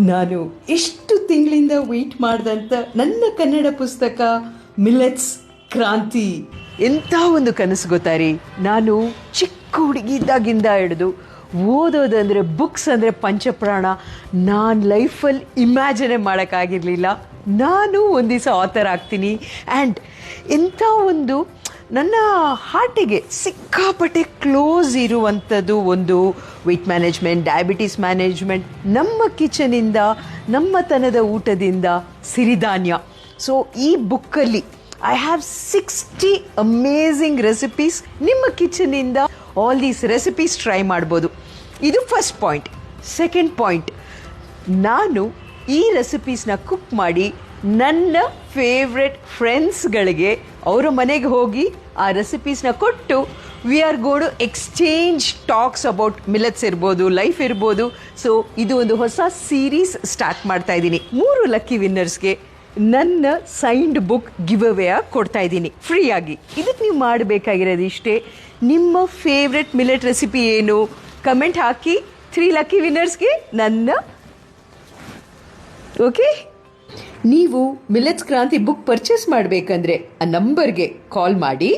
ನಾನು ಎಷ್ಟು ತಿಂಗಳಿಂದ ವೆಯ್ಟ್ ಮಾಡಿದಂಥ ನನ್ನ ಕನ್ನಡ ಪುಸ್ತಕ ಮಿಲೆಟ್ಸ್ ಕ್ರಾಂತಿ. ಎಂಥ ಒಂದು ಕನಸು ಗೊತ್ತಾ ರೀ. ನಾನು ಚಿಕ್ಕ ಹುಡುಗಿ ಇದ್ದಾಗಿಂದ ಹಿಡಿದು ಓದೋದಂದರೆ ಬುಕ್ಸ್ ಅಂದರೆ ಪಂಚಪ್ರಾಣ. ನಾನು ಲೈಫಲ್ಲಿ ಇಮ್ಯಾಜಿನೇ ಮಾಡೋಕ್ಕಾಗಿರಲಿಲ್ಲ ನಾನು ಒಂದು ದಿವಸ ಆಥರ್ ಆಗ್ತೀನಿ. ಆ್ಯಂಡ್ ಎಂಥ ಒಂದು ನನ್ನ ಹಾರ್ಟಿಗೆ ಸಿಕ್ಕಾಪಟ್ಟೆ ಕ್ಲೋಸ್ ಇರುವಂಥದ್ದು ಒಂದು ವೆಯ್ಟ್ ಮ್ಯಾನೇಜ್ಮೆಂಟ್, ಡಯಾಬಿಟೀಸ್ ಮ್ಯಾನೇಜ್ಮೆಂಟ್, ನಮ್ಮ ಕಿಚನಿಂದ ನಮ್ಮತನದ ಊಟದಿಂದ ಸಿರಿಧಾನ್ಯ. ಸೊ ಈ ಬುಕ್ಕಲ್ಲಿ ಐ ಹ್ಯಾವ್ 60 ಅಮೇಝಿಂಗ್ ರೆಸಿಪೀಸ್. ನಿಮ್ಮ ಕಿಚನಿಂದ ಆಲ್ ದೀಸ್ ರೆಸಿಪೀಸ್ ಟ್ರೈ ಮಾಡ್ಬೋದು. ಇದು ಫಸ್ಟ್ ಪಾಯಿಂಟ್. ಸೆಕೆಂಡ್ ಪಾಯಿಂಟ್, ನಾನು ಈ ರೆಸಿಪೀಸ್ನ ಕುಕ್ ಮಾಡಿ ನನ್ನ ಫೇವ್ರೆಟ್ ಫ್ರೆಂಡ್ಸ್ಗಳಿಗೆ ಅವರ ಮನೆಗೆ ಹೋಗಿ ಆ ರೆಸಿಪೀಸ್ನ ಕೊಟ್ಟು we are go to exchange talks about millets ಇರ್ಬೋದು, ಲೈಫ್ ಇರ್ಬೋದು. ಸೊ ಇದು ಒಂದು ಹೊಸ ಸೀರೀಸ್ ಸ್ಟಾರ್ಟ್ ಮಾಡ್ತಾ ಇದ್ದೀನಿ. 3 ಲಕ್ಕಿ ವಿನ್ನರ್ಸ್ಗೆ ನನ್ನ ಸೈನ್ಡ್ ಬುಕ್ ಗಿವ್ ಅವೇ ಕೊಡ್ತಾ ಇದ್ದೀನಿ ಫ್ರೀಯಾಗಿ. ಇದಕ್ಕೆ ನೀವು ಮಾಡಬೇಕಾಗಿರೋದು ಇಷ್ಟೇ, ನಿಮ್ಮ ಫೇವ್ರೆಟ್ ಮಿಲೆಟ್ ರೆಸಿಪಿ ಏನು ಕಮೆಂಟ್ ಹಾಕಿ 3 ಲಕ್ಕಿ ವಿನ್ನರ್ಸ್ಗೆ ನನ್ನ ಓಕೆ. ನೀವು ಮಿಲೆಟ್ಸ್ ಕ್ರಾಂತಿ ಬುಕ್ ಪರ್ಚೇಸ್ ಮಾಡಬೇಕಂದ್ರೆ ಆ ನಂಬರ್ಗೆ ಕಾಲ್ ಮಾಡಿ